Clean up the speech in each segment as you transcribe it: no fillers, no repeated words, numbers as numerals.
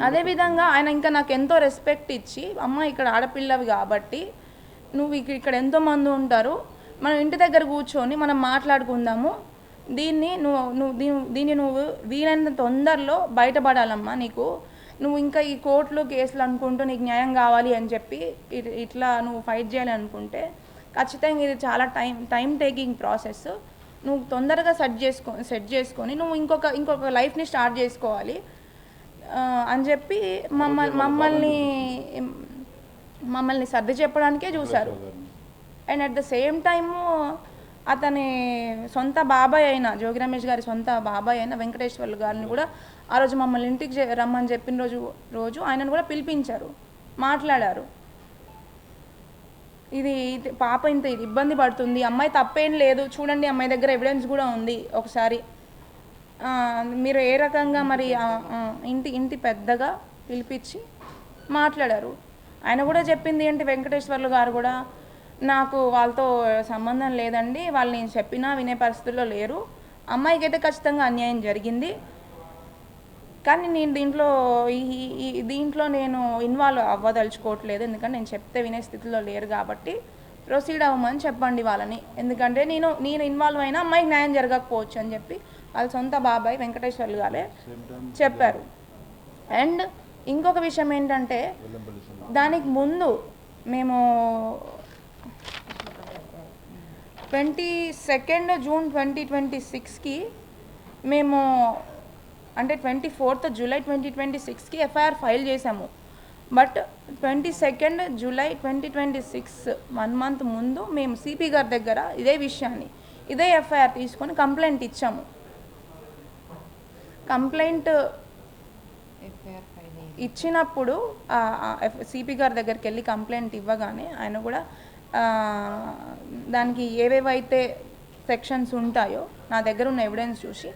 అదేవిధంగా ఆయన ఇంకా నాకు ఎంతో రెస్పెక్ట్ ఇచ్చి, అమ్మ ఇక్కడ ఆడపిల్లవి కాబట్టి నువ్వు ఇక్కడ ఎంతోమంది ఉంటారు, మనం ఇంటి దగ్గర కూర్చొని మనం మాట్లాడుకుందాము, దీన్ని నువ్వు వీలైనంత తొందరలో బయటపడాలమ్మా, నువ్వు ఇంకా ఈ కోర్టులు కేసులు అనుకుంటూ నీకు న్యాయం కావాలి అని చెప్పి ఇట్లా నువ్వు ఫైట్ చేయాలి అనుకుంటే ఖచ్చితంగా ఇది చాలా టైం టేకింగ్ ప్రాసెస్, నువ్వు తొందరగా సెట్ చేసుకొని నువ్వు ఇంకొక లైఫ్ని స్టార్ట్ చేసుకోవాలి అని చెప్పి మమ్మల్ని సర్ది చెప్పడానికే చూశారు. And at the same time అతని సొంత బాబాయ్ అయిన జోగి రమేష్ గారి సొంత బాబాయ్ అయిన వెంకటేశ్వర్లు గారిని కూడా ఆ రోజు మమ్మల్ని ఇంటికి రమ్మని చెప్పిన రోజు ఆయనను కూడా పిలిపించారు, మాట్లాడారు. ఇది పాప ఇంత ఇబ్బంది పడుతుంది, అమ్మాయి తప్పేం లేదు, చూడండి అమ్మాయి దగ్గర ఎవిడెన్స్ కూడా ఉంది, ఒకసారి మీరు ఏ రకంగా మరి ఇంటి పెద్దగా పిలిపించి మాట్లాడారు. ఆయన కూడా చెప్పింది ఏంటి, వెంకటేశ్వర్లు గారు కూడా, నాకు వాళ్ళతో సంబంధం లేదండి, వాళ్ళు నేను చెప్పినా వినే పరిస్థితుల్లో లేరు, అమ్మాయికి అయితే ఖచ్చితంగా అన్యాయం జరిగింది, కానీ నేను దీంట్లో నేను ఇన్వాల్వ్ అవ్వదలుచుకోవట్లేదు, ఎందుకంటే నేను చెప్తే వినే స్థితిలో లేరు కాబట్టి ప్రొసీడ్ అవ్వమని చెప్పండి వాళ్ళని, ఎందుకంటే నేను ఇన్వాల్వ్ అయినా అమ్మాయికి న్యాయం జరగకపోవచ్చు అని చెప్పి వాళ్ళ సొంత బాబాయ్ వెంకటేశ్వర్లు గారే చెప్పారు. అండ్ ఇంకొక విషయం ఏంటంటే, దానికి ముందు మేము 22 జూన్ 2026కి మేము అంటే 24 జూలై 2026కి ఎఫ్ఐఆర్ ఫైల్ చేసాము. బట్ 22 జూలై 2026 1 మంత్ ముందు మేము సిపి గారి దగ్గర ఇదే ఎఫ్ఐఆర్ తీసుకొని కంప్లైంట్ ఇచ్చాము. కంప్లైంట్ ఇచ్చినప్పుడు సిపి గారి దగ్గరికి వెళ్ళి కంప్లైంట్ ఇవ్వగానే ఆయన కూడా దానికి ఏవేవైతే సెక్షన్స్ ఉంటాయో నా దగ్గర ఉన్న ఎవిడెన్స్ చూసి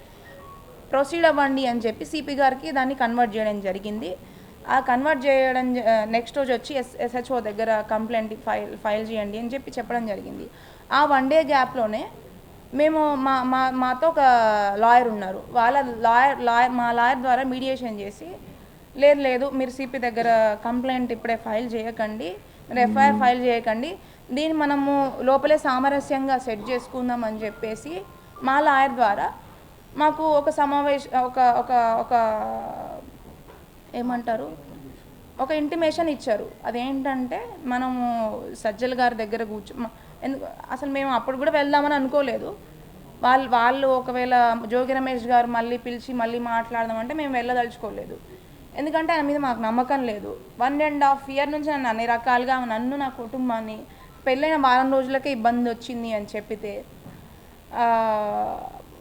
ప్రొసీడ్ అవ్వండి అని చెప్పి సిపి గారికి దాన్ని కన్వర్ట్ చేయడం జరిగింది. ఆ కన్వర్ట్ చేయడం నెక్స్ట్ రోజు వచ్చి ఎస్హెచ్ఓ దగ్గర కంప్లైంట్ ఫైల్ చేయండి అని చెప్పడం జరిగింది. ఆ 1 డే గ్యాప్లోనే మేము మాతో ఒక లాయర్ ఉన్నారు, మా లాయర్ ద్వారా మీడియేషన్ చేసి, లేదు మీరు సిపి దగ్గర కంప్లైంట్ ఇప్పుడే ఫైల్ చేయకండి, మీరు ఎఫ్ఐఆర్ ఫైల్ చేయకండి, దీన్ని మనము లోపలే సామరస్యంగా సెట్ చేసుకుందాం అని చెప్పేసి మా లాయర్ ద్వారా మాకు ఒక ఒక ఏమంటారు ఒక ఇంటిమేషన్ ఇచ్చారు. అదేంటంటే, మనము సజ్జల గారి దగ్గర అసలు మేము అప్పుడు కూడా వెళ్దామని అనుకోలేదు. వాళ్ళు ఒకవేళ జోగి రమేష్ గారు మళ్ళీ పిలిచి మళ్ళీ మాట్లాడదామంటే మేము వెళ్ళదలుచుకోలేదు, ఎందుకంటే ఆయన మీద మాకు నమ్మకం లేదు. 1.5 year నుంచి నన్ను అన్ని రకాలుగా నా కుటుంబాన్ని పెళ్ళైన వారం రోజులకే ఇబ్బంది వచ్చింది అని చెప్పితే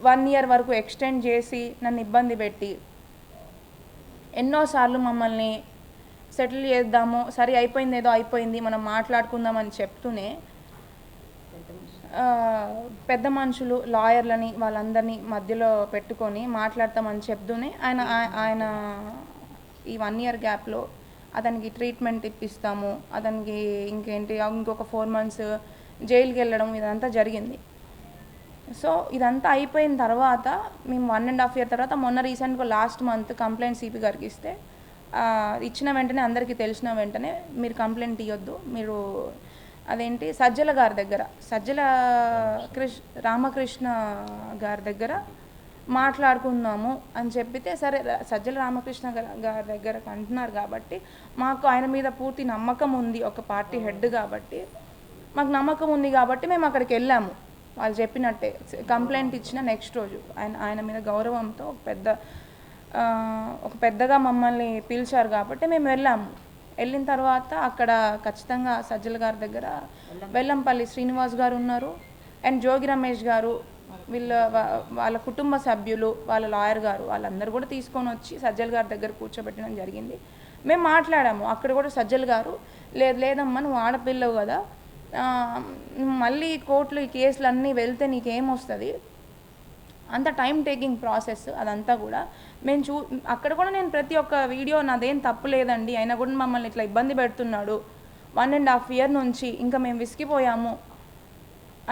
1 year వరకు ఎక్స్టెండ్ చేసి నన్ను ఇబ్బంది పెట్టి ఎన్నోసార్లు మమ్మల్ని సెటిల్ చేద్దాము, సరే అయిపోయింది మనం మాట్లాడుకుందామని చెప్తూనే పెద్ద మనుషులు లాయర్లని వాళ్ళందరినీ మధ్యలో పెట్టుకొని మాట్లాడతామని చెప్తూనే ఆయన ఈ 1 year గ్యాప్లో అతనికి ట్రీట్మెంట్ ఇప్పిస్తాము, అతనికి ఇంకొక 4 months జైలుకి వెళ్ళడం ఇదంతా జరిగింది. సో ఇదంతా అయిపోయిన తర్వాత మేము 1.5 year తర్వాత మొన్న రీసెంట్గా లాస్ట్ మంత్ కంప్లైంట్ సిపి గారికి ఇస్తే ఇచ్చిన వెంటనే అందరికీ తెలిసిన వెంటనే మీరు కంప్లైంట్ ఇవ్వద్దు, మీరు సజ్జల గారి దగ్గర రామకృష్ణ గారి దగ్గర మాట్లాడుకుందాము అని చెప్పితే, సరే సజ్జల రామకృష్ణ గారి దగ్గర అంటున్నారు కాబట్టి మాకు ఆయన మీద పూర్తి నమ్మకం ఉంది, ఒక పార్టీ హెడ్ కాబట్టి మాకు నమ్మకం ఉంది కాబట్టి మేము అక్కడికి వెళ్ళాము. వాళ్ళు చెప్పినట్టే కంప్లైంట్ ఇచ్చిన నెక్స్ట్ రోజు ఆయన మీద గౌరవంతో ఒక పెద్దగా మమ్మల్ని పిలిచారు కాబట్టి మేము వెళ్ళాము. వెళ్ళిన తర్వాత అక్కడ ఖచ్చితంగా సజ్జల గారి దగ్గర వెల్లంపల్లి శ్రీనివాస్ గారు ఉన్నారు, అండ్ జోగి రమేష్ గారు, వాళ్ళ కుటుంబ సభ్యులు, వాళ్ళ లాయర్ గారు, వాళ్ళందరూ కూడా తీసుకొని వచ్చి సజ్జల గారి దగ్గర కూర్చోబెట్టడం జరిగింది. మేము మాట్లాడాము. అక్కడ కూడా సజ్జల గారు, లేదమ్మా నువ్వు ఆడపిల్లవు కదా, మళ్ళీ కోర్టులు ఈ కేసులు అన్నీ వెళ్తే నీకేమొస్తుంది, అంత టైం టేకింగ్ ప్రాసెస్ అదంతా కూడా మేము అక్కడ కూడా నేను ప్రతి ఒక్క వీడియో నాదేం తప్పు లేదండి, అయినా కూడా మమ్మల్ని ఇట్లా ఇబ్బంది పెడుతున్నాడు 1.5 year నుంచి, ఇంకా మేము విసిగిపోయాము,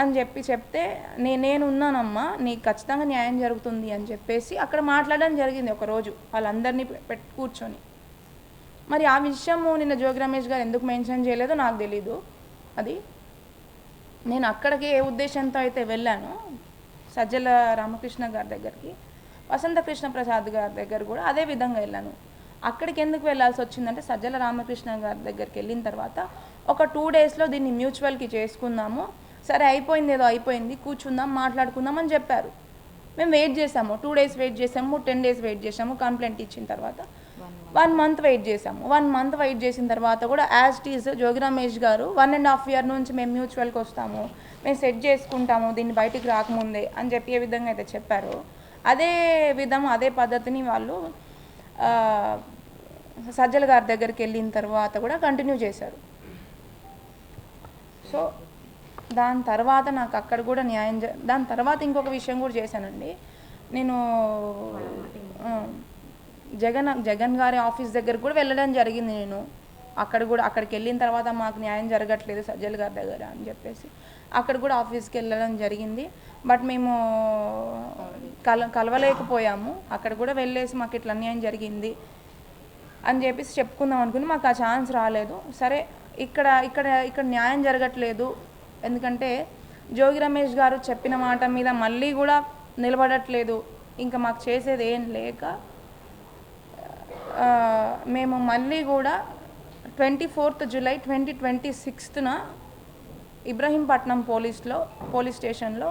అని చెప్తే నేను ఉన్నానమ్మా, నీకు ఖచ్చితంగా న్యాయం జరుగుతుంది అని చెప్పేసి అక్కడ మాట్లాడడం జరిగింది ఒకరోజు వాళ్ళందరినీ కూర్చొని. మరి ఆ విషయము నిన్న జోగి రమేష్ గారు ఎందుకు మెన్షన్ చేయలేదో నాకు తెలీదు. అది నేను అక్కడికి ఏ ఉద్దేశంతో అయితే వెళ్ళాను, సజ్జల రామకృష్ణ గారి దగ్గరికి, వసంత కృష్ణ ప్రసాద్ గారి దగ్గర కూడా అదే విధంగా వెళ్ళాను. అక్కడికి ఎందుకు వెళ్ళాల్సి వచ్చిందంటే, సజ్జల రామకృష్ణ గారి దగ్గరికి వెళ్ళిన తర్వాత ఒక 2 డేస్లో దీన్ని మ్యూచువల్కి చేసుకుందాము, సరే అయిపోయింది ఏదో అయిపోయింది, కూర్చుందాం మాట్లాడుకుందాం అని చెప్పారు. మేము వెయిట్ చేసాము, 2 డేస్ వెయిట్ చేసాము, 10 డేస్ వెయిట్ చేసాము. కంప్లైంట్ ఇచ్చిన తర్వాత 1 మంత్ వెయిట్ చేసాము. 1 మంత్ వెయిట్ చేసిన తర్వాత కూడా as it is Jogi Ramesh గారు 1.5 year నుంచి మేము మ్యూచువల్కి వస్తాము, మేము సెట్ చేసుకుంటాము దీన్ని బయటికి రాకముందే అని చెప్పి ఏ విధంగా అయితే చెప్పారు, అదే పద్ధతిని వాళ్ళు సజ్జల గారి దగ్గరికి వెళ్ళిన తర్వాత కూడా కంటిన్యూ చేశారు. సో దాని తర్వాత నాకు అక్కడ కూడా దాని తర్వాత ఇంకొక విషయం కూడా చేశానండి. నేను జగన్ గారి ఆఫీస్ దగ్గర కూడా వెళ్ళడం జరిగింది. నేను అక్కడికి వెళ్ళిన తర్వాత మాకు న్యాయం జరగట్లేదు సజ్జల గారి దగ్గర అని చెప్పేసి అక్కడ కూడా ఆఫీస్కి వెళ్ళడం జరిగింది. బట్ మేము కలవలేకపోయాము. అక్కడ కూడా వెళ్ళేసి మాకు ఇట్లా అన్యాయం జరిగింది అని చెప్పేసి చెప్పుకుందాం అనుకుని మాకు ఆ ఛాన్స్ రాలేదు. సరే ఇక్కడ న్యాయం జరగట్లేదు, ఎందుకంటే జోగి రమేష్ గారు చెప్పిన మాట మీద మళ్ళీ కూడా నిలబడట్లేదు, ఇంకా మాకు చేసేది ఏం లేక మేము మళ్ళీ కూడా 24th July 2026న ఇబ్రహీంపట్నం పోలీస్ స్టేషన్లో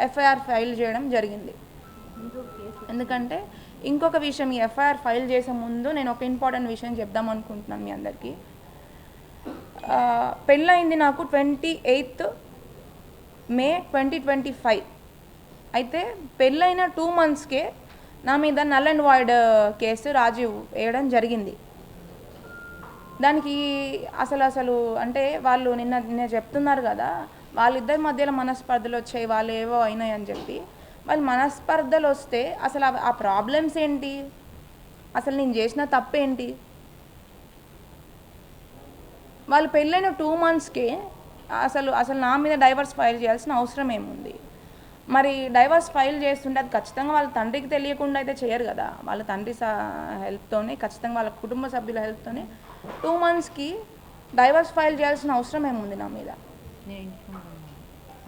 ఎఫ్ఐఆర్ ఫైల్ చేయడం జరిగింది. ఎందుకంటే ఇంకొక విషయం, ఈ ఎఫ్ఐఆర్ ఫైల్ చేసే ముందు నేను ఒక ఇంపార్టెంట్ విషయం చెప్దాం అనుకుంటున్నాను మీ అందరికీ. పెళ్ళయింది నాకు 28th May 2025. అయితే పెళ్ళైన 2 monthsకే నా మీద null and void case Rajiv వేయడం జరిగింది. దానికి అసలు అంటే వాళ్ళు నిన్న చెప్తున్నారు కదా, వాళ్ళిద్దరి మధ్యలో మనస్పర్ధలు వచ్చాయి, వాళ్ళు ఏవో అయినాయి అని చెప్పి. వాళ్ళు మనస్పర్ధలు వస్తే అసలు ఆ ప్రాబ్లమ్స్ ఏంటి, అసలు నేను చేసిన తప్పేంటి? వాళ్ళు పెళ్ళైన 2 monthsకే అసలు నా మీద డైవర్స్ ఫైల్ చేయాల్సిన అవసరం ఏముంది? మరి డైవర్స్ ఫైల్ చేస్తుంటే అది ఖచ్చితంగా వాళ్ళ తండ్రికి తెలియకుండా అయితే చేయరు కదా. వాళ్ళ తండ్రి హెల్ప్తోనే, ఖచ్చితంగా వాళ్ళ కుటుంబ సభ్యుల హెల్ప్తోనే 2 monthsకి డైవర్స్ ఫైల్ చేయాల్సిన అవసరం ఏముంది నా మీద?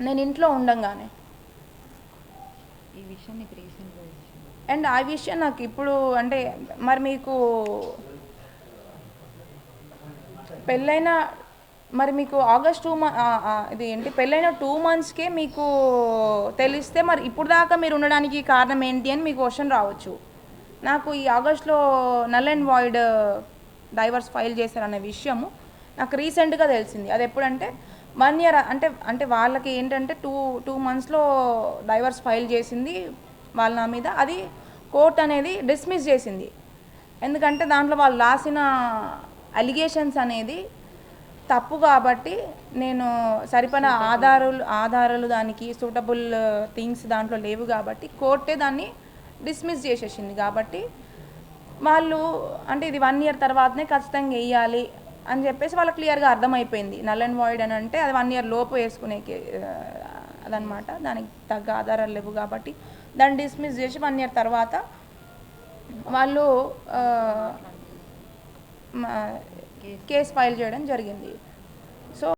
నేను ఇంట్లో ఉండంగానే. అండ్ ఆ విషయం నాకు ఇప్పుడు అంటే మరి మీకు పెళ్ళైన ఆగస్ట్ 2 ఇది ఏంటి పెళ్ళైన 2 monthsకే మీకు తెలిస్తే మరి ఇప్పుడు దాకా మీరు ఉండడానికి కారణం ఏంటి అని మీకు క్వశ్చన్ రావచ్చు. నాకు ఈ ఆగస్ట్లో null and void divorce file చేశారనే విషయము నాకు రీసెంట్గా తెలిసింది. అది ఎప్పుడంటే 1 year అంటే వాళ్ళకి ఏంటంటే 2 monthsలో డైవర్స్ ఫైల్ చేసింది వాళ్ళ నా మీద. అది కోర్ట్ అనేది డిస్మిస్ చేసింది. ఎందుకంటే దాంట్లో వాళ్ళు రాసిన అలిగేషన్స్ అనేది తప్పు కాబట్టి, నేను సరిపడా ఆధారాలు దానికి సూటబుల్ థింగ్స్ దాంట్లో లేవు కాబట్టి కోర్టే దాన్ని డిస్మిస్ చేసేసింది. కాబట్టి వాళ్ళు అంటే ఇది 1 year తర్వాతనే ఖచ్చితంగా వేయాలి అని చెప్పేసి వాళ్ళకి క్లియర్గా అర్థమైపోయింది. నల్ అండ్ వాయిడ్ అని అంటే అది 1 year లోపు వేసుకునే అదనమాట. దానికి తగ్గ ఆధారాలు లేవు కాబట్టి దాన్ని డిస్మిస్ చేసి 1 year తర్వాత వాళ్ళు కేసు ఫైల్ చేయడం జరిగింది.